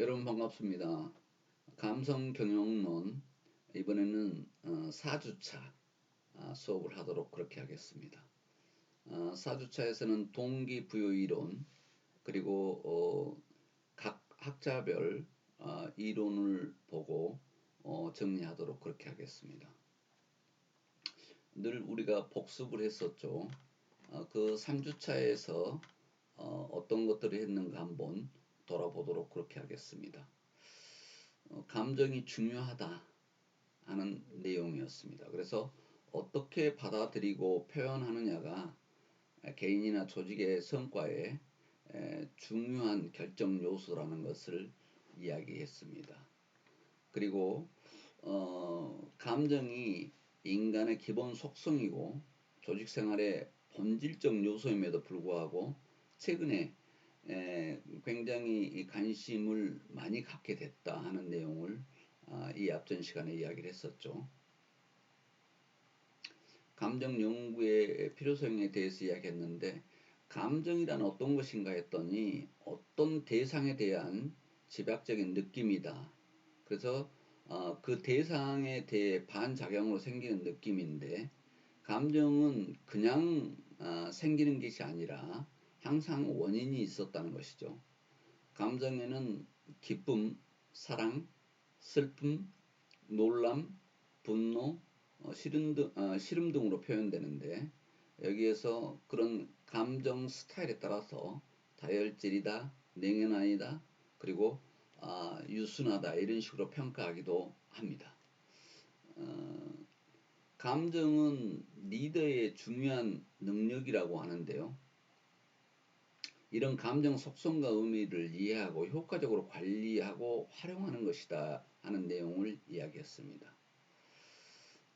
여러분 반갑습니다. 감성 경영론 이번에는 4주차 수업을 하도록 그렇게 하겠습니다. 4주차에서는 동기부여 이론 그리고 각 학자별 이론을 보고 정리하도록 그렇게 하겠습니다. 늘 우리가 복습을 했었죠. 그 3주차에서 어떤 것들을 했는가 한번 돌아보도록 그렇게 하겠습니다. 감정이 중요하다 하는 내용이었습니다. 그래서 어떻게 받아들이고 표현하느냐가 개인이나 조직의 성과에 중요한 결정 요소라는 것을 이야기했습니다. 그리고 감정이 인간의 기본 속성이고 조직 생활의 본질적 요소임에도 불구하고 최근에 굉장히 관심을 많이 갖게 됐다 하는 내용을 이 앞전 시간에 이야기를 했었죠. 감정 연구의 필요성에 대해서 이야기했는데 감정이란 어떤 것인가 했더니 어떤 대상에 대한 집약적인 느낌이다. 그래서 그 대상에 대해 반작용으로 생기는 느낌인데 감정은 그냥 생기는 것이 아니라 항상 원인이 있었다는 것이죠. 감정에는 기쁨, 사랑, 슬픔, 놀람, 분노, 싫음 등으로 표현되는데 여기에서 그런 감정 스타일에 따라서 다혈질이다, 냉연하다, 그리고 유순하다 이런 식으로 평가하기도 합니다. 감정은 리더의 중요한 능력이라고 하는데요. 이런 감정 속성과 의미를 이해하고 효과적으로 관리하고 활용하는 것이다 하는 내용을 이야기했습니다.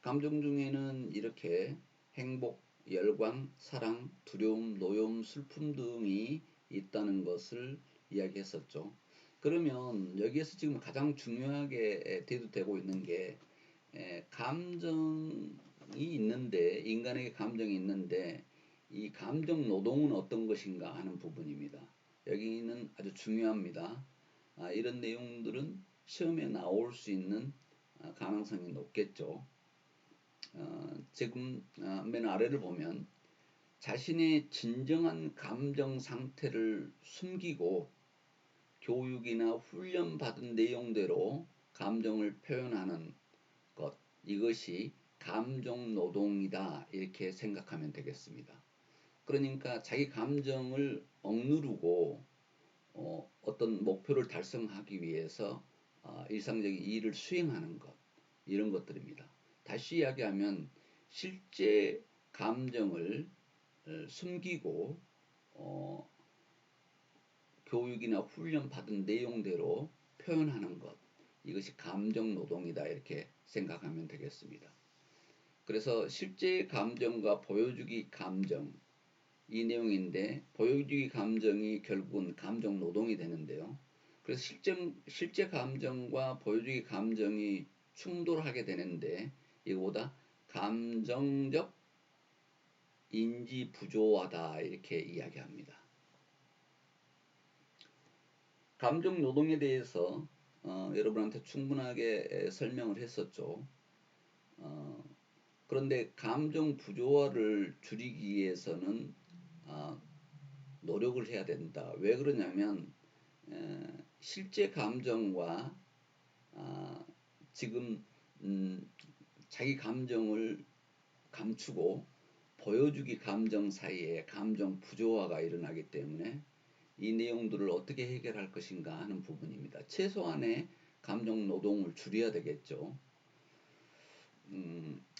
감정 중에는 이렇게 행복, 열광, 사랑, 두려움, 노여움, 슬픔 등이 있다는 것을 이야기했었죠. 그러면 여기에서 지금 가장 중요하게 대두되고 있는 게 감정이 있는데 인간에게 감정이 있는데 이 감정 노동은 어떤 것인가 하는 부분입니다. 여기는 아주 중요합니다. 이런 내용들은 시험에 나올 수 있는 가능성이 높겠죠. 지금 맨 아래를 보면 자신의 진정한 감정 상태를 숨기고 교육이나 훈련받은 내용대로 감정을 표현하는 것, 이것이 감정 노동이다 이렇게 생각하면 되겠습니다. 그러니까 자기 감정을 억누르고 어떤 목표를 달성하기 위해서 일상적인 일을 수행하는 것, 이런 것들입니다. 다시 이야기하면 실제 감정을 숨기고 교육이나 훈련 받은 내용대로 표현하는 것, 이것이 감정 노동이다 이렇게 생각하면 되겠습니다. 그래서 실제 감정과 보여주기 감정, 이 내용인데 보여주기 감정이 결국은 감정 노동이 되는데요. 그래서 실제 감정과 보여주기 감정이 충돌하게 되는데 이거보다 감정적 인지 부조화다 이렇게 이야기합니다. 감정 노동에 대해서 여러분한테 충분하게 설명을 했었죠. 그런데 감정 부조화를 줄이기 위해서는 노력을 해야 된다. 왜 그러냐면 실제 감정과 지금 자기 감정을 감추고 보여주기 감정 사이에 감정 부조화가 일어나기 때문에 이 내용들을 어떻게 해결할 것인가 하는 부분입니다. 최소한의 감정 노동을 줄여야 되겠죠.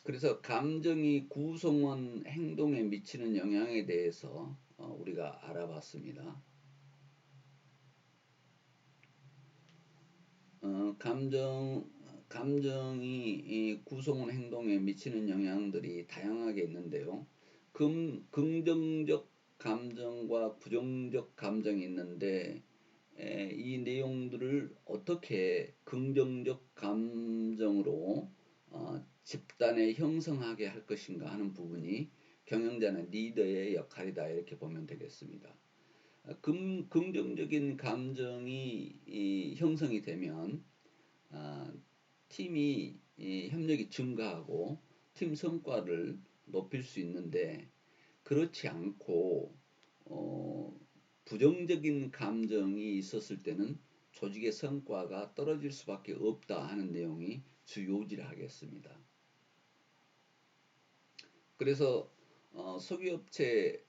그래서 감정이 구성원 행동에 미치는 영향에 대해서 우리가 알아봤습니다. 감정이 구성원 행동에 미치는 영향들이 다양하게 있는데요. 긍정적 감정과 부정적 감정이 있는데 이 내용들을 어떻게 긍정적 감정으로 집단에 형성하게 할 것인가 하는 부분이 경영자나 리더의 역할이다 이렇게 보면 되겠습니다. 긍정적인 감정이 형성이 되면 팀이 협력이 증가하고 팀 성과를 높일 수 있는데, 그렇지 않고 부정적인 감정이 있었을 때는 조직의 성과가 떨어질 수밖에 없다 하는 내용이 주 요지를 하겠습니다. 그래서 석유업체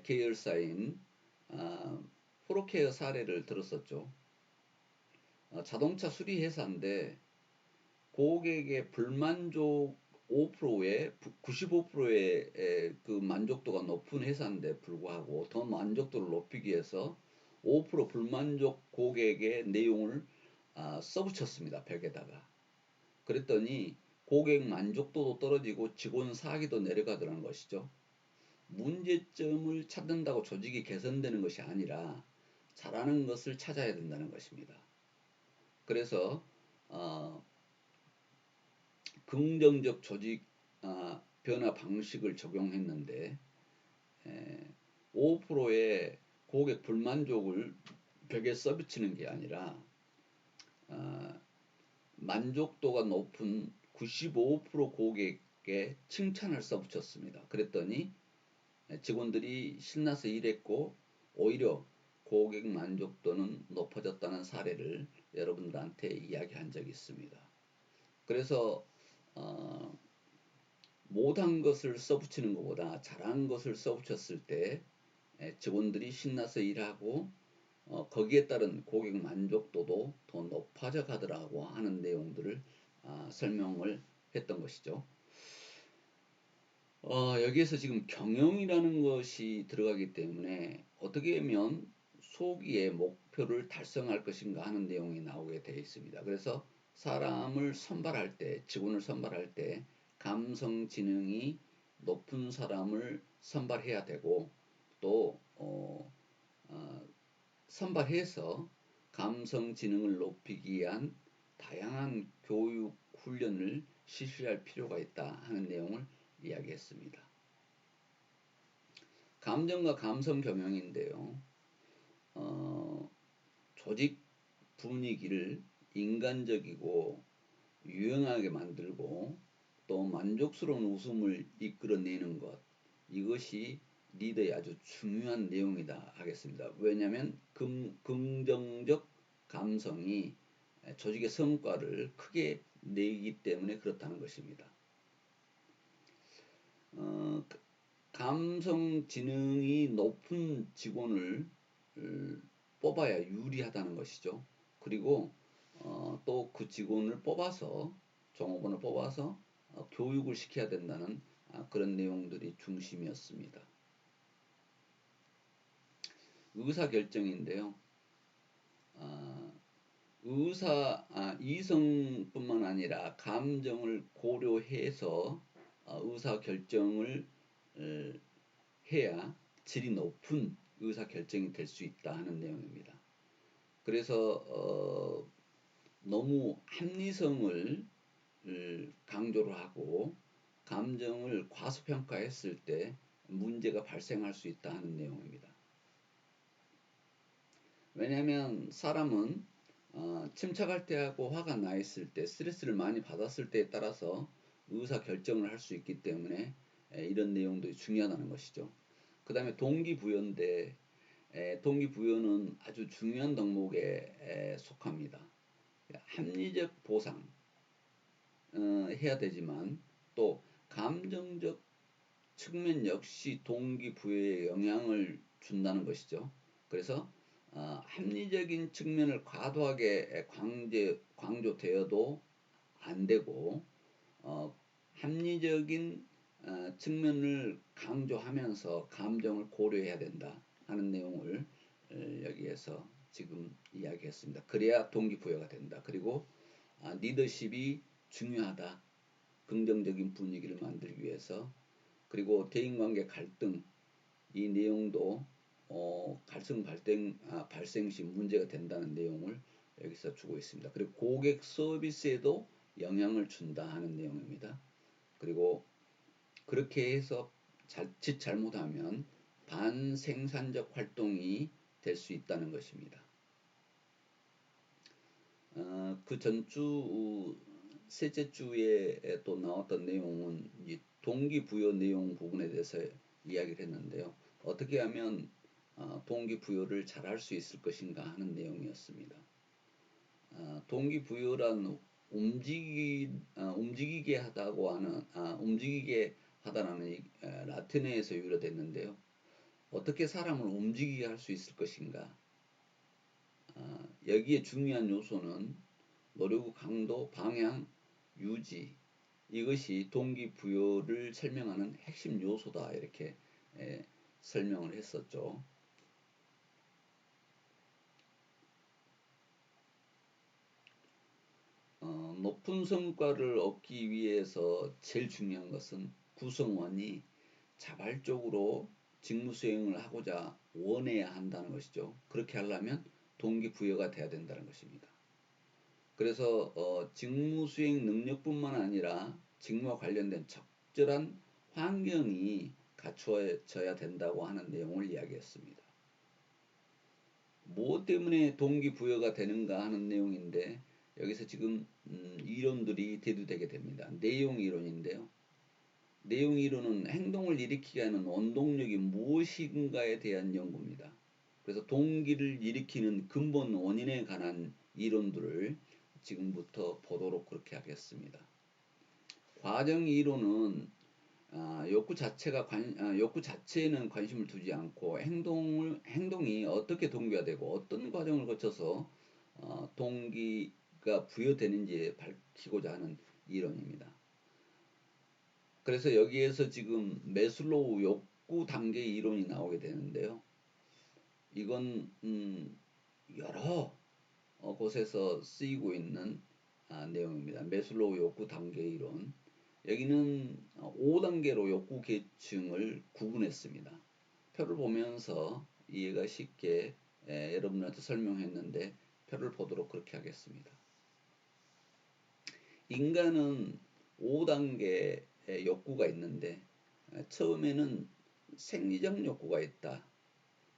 계열사인 포르케어 사례를 들었었죠. 자동차 수리회사인데 고객의 불만족 5%에 95%의 그 만족도가 높은 회사인데 불구하고 더 만족도를 높이기 위해서 5% 불만족 고객의 내용을 써붙였습니다. 벽에다가. 그랬더니 고객 만족도도 떨어지고 직원 사기도 내려가더라는 것이죠. 문제점을 찾는다고 조직이 개선되는 것이 아니라 잘하는 것을 찾아야 된다는 것입니다. 그래서 긍정적 조직 변화 방식을 적용했는데 5%의 고객 불만족을 벽에 써붙이는 게 아니라 만족도가 높은 95% 고객의 칭찬을 써붙였습니다. 그랬더니 직원들이 신나서 일했고 오히려 고객 만족도는 높아졌다는 사례를 여러분들한테 이야기한 적이 있습니다. 그래서 못한 것을 써붙이는 것보다 잘한 것을 써붙였을 때 직원들이 신나서 일하고 거기에 따른 고객 만족도도 더 높아져 가더라고 하는 내용들을 설명을 했던 것이죠. 여기에서 지금 경영이라는 것이 들어가기 때문에 어떻게 하면 소기의 목표를 달성할 것인가 하는 내용이 나오게 되어 있습니다. 그래서 사람을 선발할 때, 직원을 선발할 때 감성 지능이 높은 사람을 선발해야 되고, 또 선발해서 감성 지능을 높이기 위한 다양한 교육 훈련을 실시할 필요가 있다 하는 내용을 이야기했습니다. 감정과 감성 경영인데요. 조직 분위기를 인간적이고 유용하게 만들고 또 만족스러운 웃음을 이끌어내는 것, 이것이 리더의 아주 중요한 내용이다 하겠습니다. 왜냐하면 긍정적 감성이 조직의 성과를 크게 내기 때문에 그렇다는 것입니다. 감성 지능이 높은 직원을 뽑아야 유리하다는 것이죠. 그리고 또 그 직원을 뽑아서, 종업원을 뽑아서 교육을 시켜야 된다는 그런 내용들이 중심이었습니다. 의사결정인데요. 이성뿐만 아니라 감정을 고려해서 의사결정을 해야 질이 높은 의사결정이 될 수 있다 하는 내용입니다. 그래서 너무 합리성을 강조를 하고 감정을 과소평가했을 때 문제가 발생할 수 있다 하는 내용입니다. 왜냐하면 사람은 침착할 때하고 화가 나 있을 때, 스트레스를 많이 받았을 때에 따라서 의사 결정을 할 수 있기 때문에 이런 내용들이 중요하다는 것이죠. 그 다음에 동기부여인데 동기부여는 아주 중요한 덕목에 속합니다. 합리적 보상 해야 되지만 또 감정적 측면 역시 동기부여에 영향을 준다는 것이죠. 그래서 합리적인 측면을 과도하게 강조되어도 안 되고 합리적인 측면을 강조하면서 감정을 고려해야 된다 하는 내용을 여기에서 지금 이야기했습니다. 그래야 동기부여가 된다. 그리고 리더십이 중요하다. 긍정적인 분위기를 만들기 위해서. 그리고 대인관계 갈등, 이 내용도 갈등 발생 시 문제가 된다는 내용을 여기서 주고 있습니다. 그리고 고객 서비스에도 영향을 준다 하는 내용입니다. 그리고 그렇게 해서 자칫 잘못하면 반생산적 활동이 될 수 있다는 것입니다. 그 전주 셋째 주에 또 나왔던 내용은 이 동기부여 내용 부분에 대해서 이야기를 했는데요. 어떻게 하면 동기부여를 잘 할 수 있을 것인가 하는 내용이었습니다. 동기부여란 움직이게 하다고 하는 움직이게 하다라는 라틴어에서 유래됐는데요. 어떻게 사람을 움직이게 할 수 있을 것인가? 여기에 중요한 요소는 노력, 강도, 방향, 유지 이것이 동기부여를 설명하는 핵심 요소다 이렇게 설명을 했었죠. 높은 성과를 얻기 위해서 제일 중요한 것은 구성원이 자발적으로 직무 수행을 하고자 원해야 한다는 것이죠. 그렇게 하려면 동기부여가 돼야 된다는 것입니다. 그래서 직무 수행 능력뿐만 아니라 직무와 관련된 적절한 환경이 갖추어져야 된다고 하는 내용을 이야기했습니다. 무엇 때문에 동기부여가 되는가 하는 내용인데 여기서 지금 이론들이 대두되게 됩니다. 내용 이론인데요. 내용 이론은 행동을 일으키게 하는 원동력이 무엇인가에 대한 연구입니다. 그래서 동기를 일으키는 근본 원인에 관한 이론들을 지금부터 보도록 그렇게 하겠습니다. 과정 이론은 욕구 자체에는 관심을 두지 않고 행동이 어떻게 동기가 되고 어떤 과정을 거쳐서 동기가 부여되는지 밝히고자 하는 이론입니다. 그래서 여기에서 지금 매슬로우 욕구 단계 이론이 나오게 되는데요. 이건 여러 곳에서 쓰이고 있는 내용입니다. 매슬로우 욕구 단계 이론. 여기는 5단계로 욕구 계층을 구분했습니다. 표를 보면서 이해가 쉽게 여러분한테 설명했는데 표를 보도록 그렇게 하겠습니다. 인간은 5단계의 욕구가 있는데 처음에는 생리적 욕구가 있다.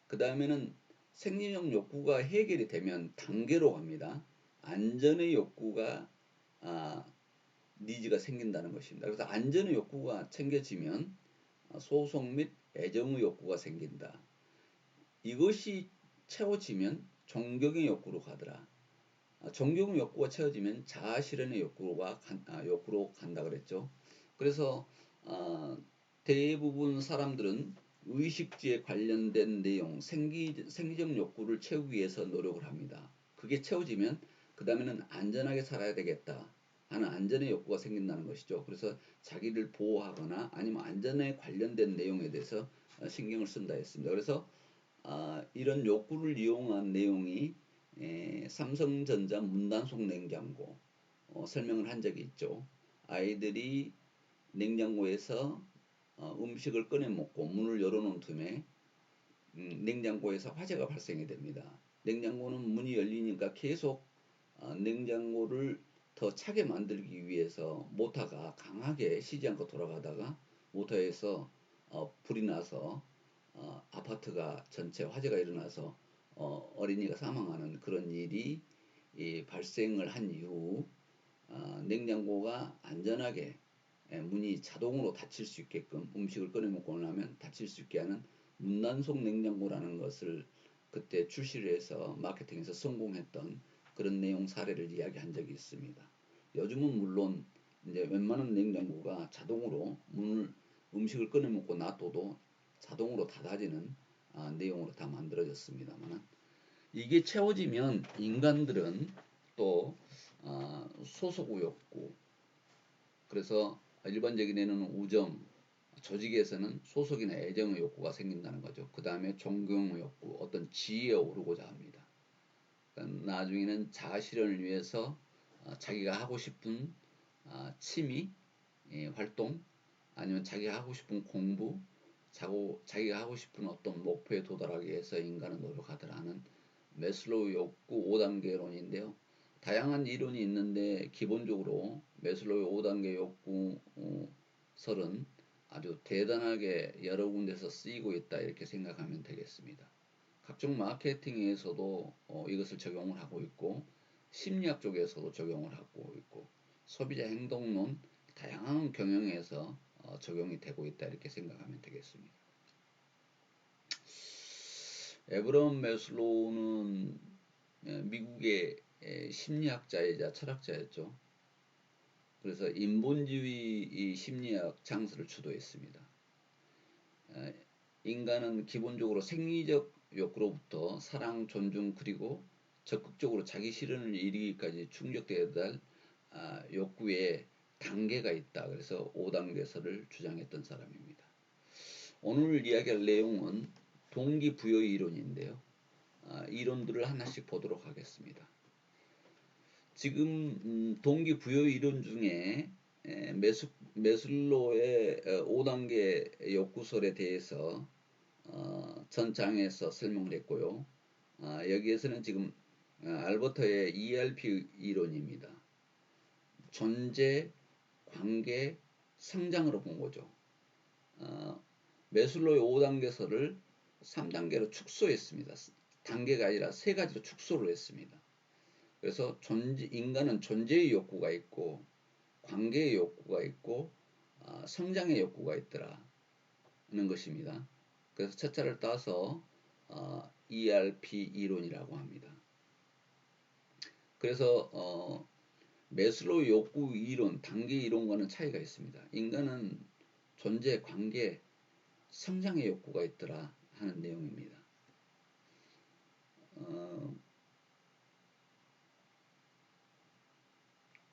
그 다음에는 생리적 욕구가 해결이 되면 단계로 갑니다. 안전의 욕구가 니즈가 생긴다는 것입니다. 그래서 안전의 욕구가 챙겨지면 소송 및 애정의 욕구가 생긴다. 이것이 채워지면 존경의 욕구로 가더라. 존경의 욕구가 채워지면 자아실현의 욕구로 간다 그랬죠. 그래서 대부분 사람들은 의식주에 관련된 내용, 생리적 욕구를 채우기 위해서 노력을 합니다. 그게 채워지면 그 다음에는 안전하게 살아야 되겠다 하는 안전의 욕구가 생긴다는 것이죠. 그래서 자기를 보호하거나 아니면 안전에 관련된 내용에 대해서 신경을 쓴다 했습니다. 그래서 이런 욕구를 이용한 내용이 삼성전자 문단속 냉장고 설명을 한 적이 있죠. 아이들이 냉장고에서 음식을 꺼내 먹고 문을 열어놓은 틈에 냉장고에서 화재가 발생이 됩니다. 냉장고는 문이 열리니까 계속 냉장고를 더 차게 만들기 위해서 모터가 강하게 쉬지 않고 돌아가다가 모터에서 불이 나서 아파트가 전체 화재가 일어나서 어린이가 사망하는 그런 일이 발생을 한 이후 냉장고가 안전하게 문이 자동으로 닫힐 수 있게끔 음식을 꺼내 먹고 나면 닫힐 수 있게 하는 문단속 냉장고라는 것을 그때 출시를 해서 마케팅에서 성공했던 그런 내용 사례를 이야기한 적이 있습니다. 요즘은 물론 이제 웬만한 냉장고가 자동으로 음식을 꺼내 먹고 놔둬도 자동으로 닫아지는 내용으로 다 만들어졌습니다만 이게 채워지면 인간들은 또 소속 욕구 그래서 일반적인 애는 우정 조직에서는 소속이나 애정의 욕구가 생긴다는 거죠. 그 다음에 존경의 욕구 어떤 지위에 오르고자 합니다. 그러니까 나중에는 자아실현을 위해서 자기가 하고 싶은 취미 활동 아니면 자기가 하고 싶은 공부 자기가 하고 싶은 어떤 목표에 도달하기 위해서 인간은 노력하더라는 매슬로우 욕구 5단계론인데요. 다양한 이론이 있는데 기본적으로 매슬로우의 5단계 욕구설은 아주 대단하게 여러 군데서 쓰이고 있다 이렇게 생각하면 되겠습니다. 각종 마케팅에서도 이것을 적용을 하고 있고 심리학 쪽에서도 적용을 하고 있고 소비자 행동론 다양한 경영에서 적용이 되고 있다 이렇게 생각하면 되겠습니다. 에브럼 매슬로우는 미국의 심리학자이자 철학자였죠. 그래서 인본주의 심리학 장서를 주도했습니다. 인간은 기본적으로 생리적 욕구로부터 사랑, 존중 그리고 적극적으로 자기 실현을 이루기까지 충족되어야 할 욕구에 단계가 있다. 그래서 5단계설을 주장했던 사람입니다. 오늘 이야기할 내용은 동기부여 이론인데요. 이론들을 하나씩 보도록 하겠습니다. 지금 동기부여 이론 중에 메슬로의 5단계 욕구설에 대해서 전 장에서 설명을 했고요. 여기에서는 지금 알버터의 ERP 이론입니다. 존재, 관계, 성장으로 본 거죠. 메슬로의 5단계설을 3단계로 축소했습니다. 단계가 아니라 3가지로 축소를 했습니다. 그래서 인간은 존재의 욕구가 있고 관계의 욕구가 있고 성장의 욕구가 있더라는 것입니다. 그래서 첫자를 따서 ERP 이론이라고 합니다. 그래서 메슬로우 욕구 이론, 단계 이론과는 차이가 있습니다. 인간은 존재, 관계, 성장의 욕구가 있더라 하는 내용입니다.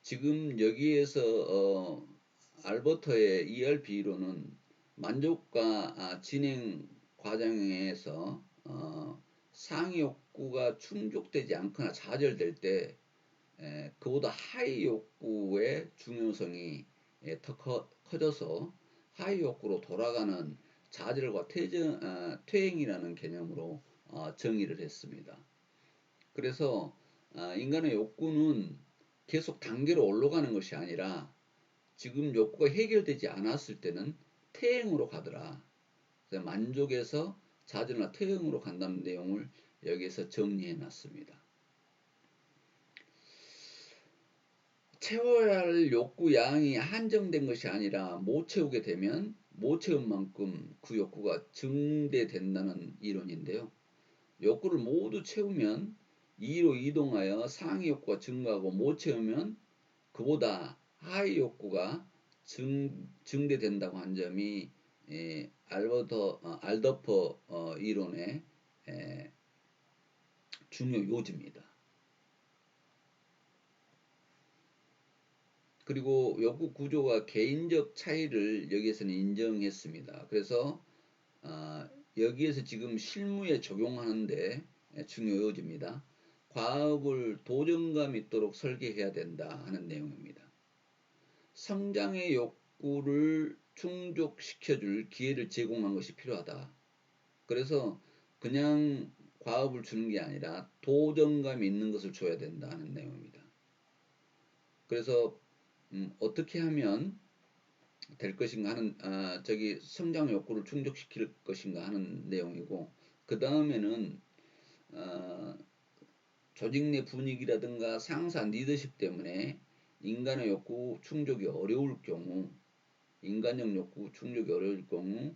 지금 여기에서 알버터의 ERP 이론은 만족과 진행 과정에서 상위 욕구가 충족되지 않거나 좌절될 때 그보다 하위 욕구의 중요성이 더 커져서 하위 욕구로 돌아가는 좌절과 퇴행이라는 개념으로 정의를 했습니다. 그래서 인간의 욕구는 계속 단계로 올라가는 것이 아니라 지금 욕구가 해결되지 않았을 때는 퇴행으로 가더라. 그래서 만족에서 좌절이나 퇴행으로 간다는 내용을 여기에서 정리해 놨습니다. 채워야 할 욕구 양이 한정된 것이 아니라 못 채우게 되면 못 채운 만큼 그 욕구가 증대된다는 이론인데요. 욕구를 모두 채우면 2로 이동하여 상위 욕구가 증가하고 못 채우면 그보다 하위 욕구가 증대된다고 한 점이 알더퍼 이론의 중요 요지입니다. 그리고 욕구 구조가 개인적 차이를 여기에서는 인정했습니다. 그래서 여기에서 지금 실무에 적용하는데 중요 요지입니다. 과업을 도전감 있도록 설계해야 된다 하는 내용입니다. 성장의 욕구를 충족시켜줄 기회를 제공한 것이 필요하다. 그래서 그냥 과업을 주는 게 아니라 도전감 있는 것을 줘야 된다 하는 내용입니다. 그래서 어떻게 하면 될 것인가 하는 성장 욕구를 충족시킬 것인가 하는 내용이고 그 다음에는 조직 내 분위기라든가 상사 리더십 때문에 인간의 욕구 충족이 어려울 경우 인간적 욕구 충족이 어려울 경우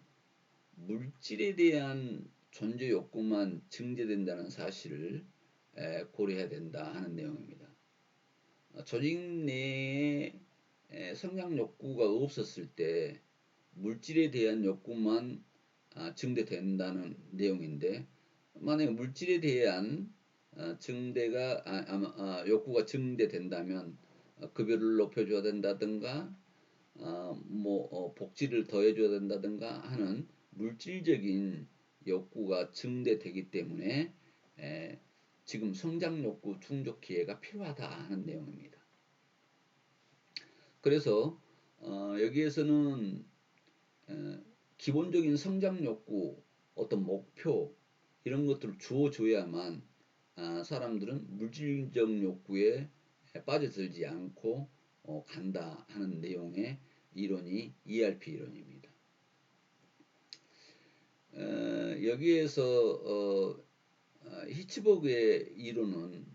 물질에 대한 존재 욕구만 증대된다는 사실을 고려해야 된다 하는 내용입니다. 조직 내에 성장 욕구가 없었을 때 물질에 대한 욕구만 증대된다는 내용인데 만약에 물질에 대한 욕구가 증대된다면 급여를 높여줘야 된다든가 복지를 더해줘야 된다든가 하는 물질적인 욕구가 증대되기 때문에 지금 성장 욕구 충족 기회가 필요하다 하는 내용입니다. 그래서 여기에서는 기본적인 성장 욕구, 어떤 목표 이런 것들을 주어줘야만 사람들은 물질적 욕구에 빠져들지 않고 간다 하는 내용의 이론이 ERP 이론입니다. 여기에서 히츠버그의 이론은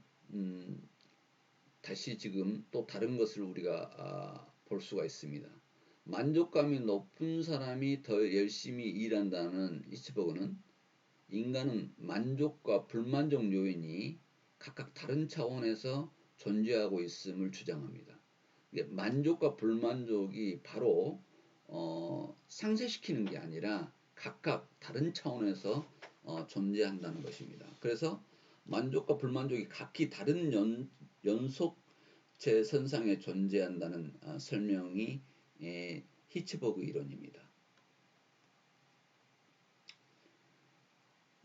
다시 지금 또 다른 것을 우리가 볼 수가 있습니다. 만족감이 높은 사람이 더 열심히 일한다는 히츠버그는 인간은 만족과 불만족 요인이 각각 다른 차원에서 존재하고 있음을 주장합니다. 만족과 불만족이 바로 상쇄시키는 게 아니라 각각 다른 차원에서 존재한다는 것입니다. 그래서 만족과 불만족이 각기 다른 연속체 선상에 존재한다는 설명이 히츠버그 이론입니다.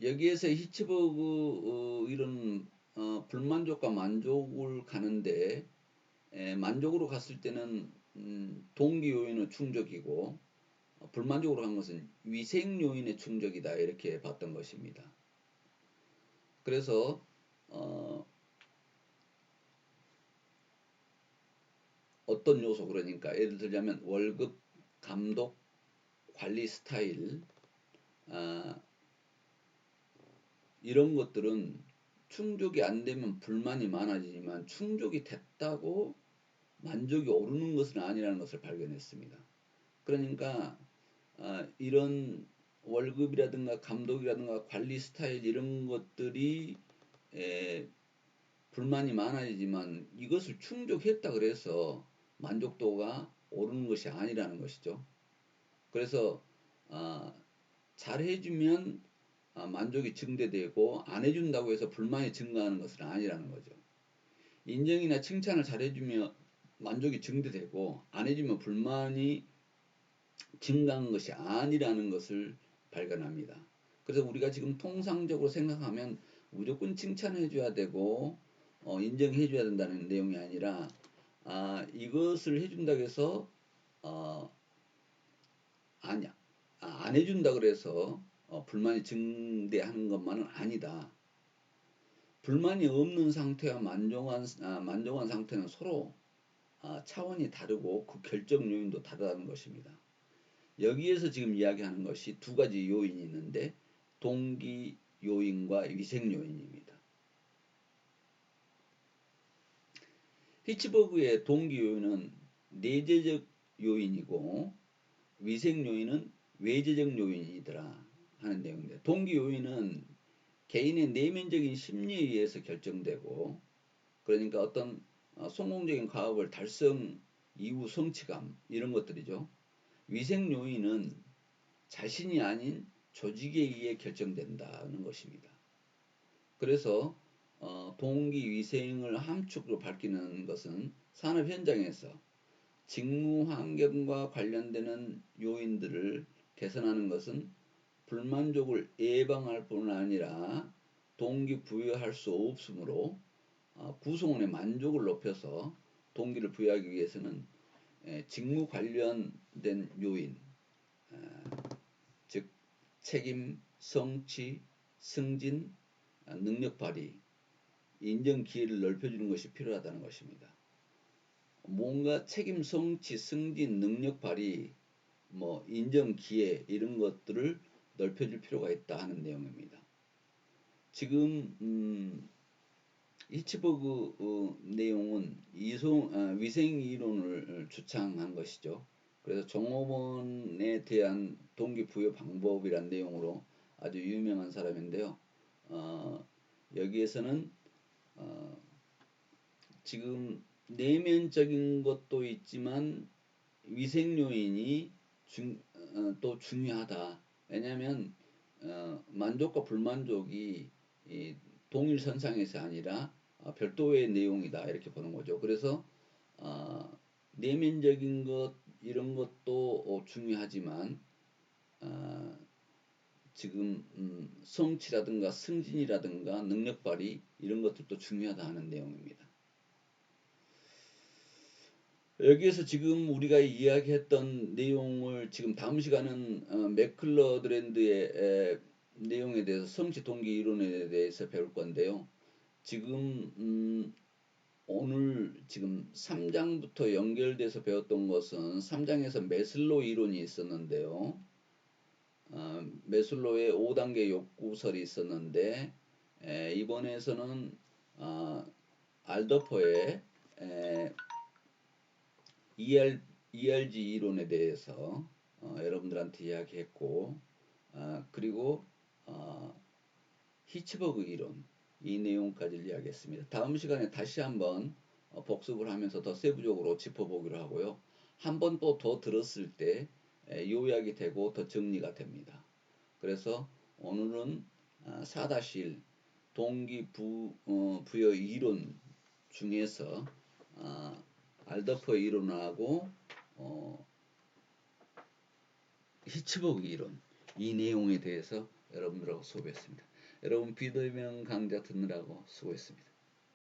여기에서 히츠버그 이런 불만족과 만족을 가는데 만족으로 갔을 때는 동기 요인의 충족이고 불만족으로 간 것은 위생 요인의 충족이다 이렇게 봤던 것입니다. 그래서 어떤 요소 그러니까 예를 들자면 월급, 감독, 관리 스타일 이런 것들은 충족이 안 되면 불만이 많아지지만 충족이 됐다고 만족이 오르는 것은 아니라는 것을 발견했습니다. 그러니까 이런 월급이라든가 감독이라든가 관리 스타일 이런 것들이 불만이 많아지지만 이것을 충족했다 그래서 만족도가 오르는 것이 아니라는 것이죠. 그래서 잘해주면 만족이 증대되고 안 해준다고 해서 불만이 증가하는 것은 아니라는 거죠. 인정이나 칭찬을 잘해주면 만족이 증대되고 안 해주면 불만이 증가한 것이 아니라는 것을 발견합니다. 그래서 우리가 지금 통상적으로 생각하면 무조건 칭찬해 줘야 되고 인정해 줘야 된다는 내용이 아니라 이것을 해준다고 해서 아니야 안 해준다 그래서 불만이 증대하는 것만은 아니다. 불만이 없는 상태와 만족한 상태는 서로 차원이 다르고 그 결정 요인도 다르다는 것입니다. 여기에서 지금 이야기하는 것이 두 가지 요인이 있는데 동기 요인과 위생 요인입니다. 히츠버그의 동기 요인은 내재적 요인이고 위생 요인은 외재적 요인이더라 하는 내용입니다. 동기 요인은 개인의 내면적인 심리에 의해서 결정되고 그러니까 어떤 성공적인 과업을 달성 이후 성취감 이런 것들이죠. 위생 요인은 자신이 아닌 조직에 의해 결정된다는 것입니다. 그래서 동기 위생을 함축으로 밝히는 것은 산업 현장에서 직무 환경과 관련되는 요인들을 개선하는 것은 불만족을 예방할 뿐 아니라 동기부여할 수 없으므로 구성원의 만족을 높여서 동기를 부여하기 위해서는 직무 관련된 요인 즉 책임, 성취, 승진, 능력 발휘, 인정 기회를 넓혀주는 것이 필요하다는 것입니다. 뭔가 책임, 성취, 승진, 능력 발휘, 인정 기회 이런 것들을 넓혀줄 필요가 있다 하는 내용입니다. 지금 히츠버그 내용은 위생 이론을 주창한 것이죠. 그래서 종업원에 대한 동기부여 방법이란 내용으로 아주 유명한 사람인데요. 여기에서는 지금 내면적인 것도 있지만 위생 요인이 또 중요하다. 왜냐하면 만족과 불만족이 동일 선상에서 아니라 별도의 내용이다 이렇게 보는 거죠. 그래서 내면적인 것 이런 것도 중요하지만 지금 성취라든가 승진이라든가 능력 발휘 이런 것들도 중요하다 하는 내용입니다. 여기에서 지금 우리가 이야기했던 내용을 지금 다음 시간은 맥클러드랜드의 내용에 대해서 성취 동기 이론에 대해서 배울 건데요. 지금 오늘 지금 3장부터 연결돼서 배웠던 것은 3장에서 메슬로 이론이 있었는데요. 메슬로의 5단계 욕구설이 있었는데 이번에서는 알더퍼의 에, ERG 이론에 대해서 여러분들한테 이야기했고, 그리고 히츠버그 이론, 이 내용까지 이야기했습니다. 다음 시간에 다시 한번 복습을 하면서 더 세부적으로 짚어보기로 하고요. 한 번 또 더 들었을 때 요약이 되고 더 정리가 됩니다. 그래서 오늘은 4-1 동기부여 이론 중에서 알더퍼의 이론하고 히츠버그 이론, 이 내용에 대해서 여러분들하고 수업했습니다. 여러분 비대면 강좌 듣느라고 수고했습니다.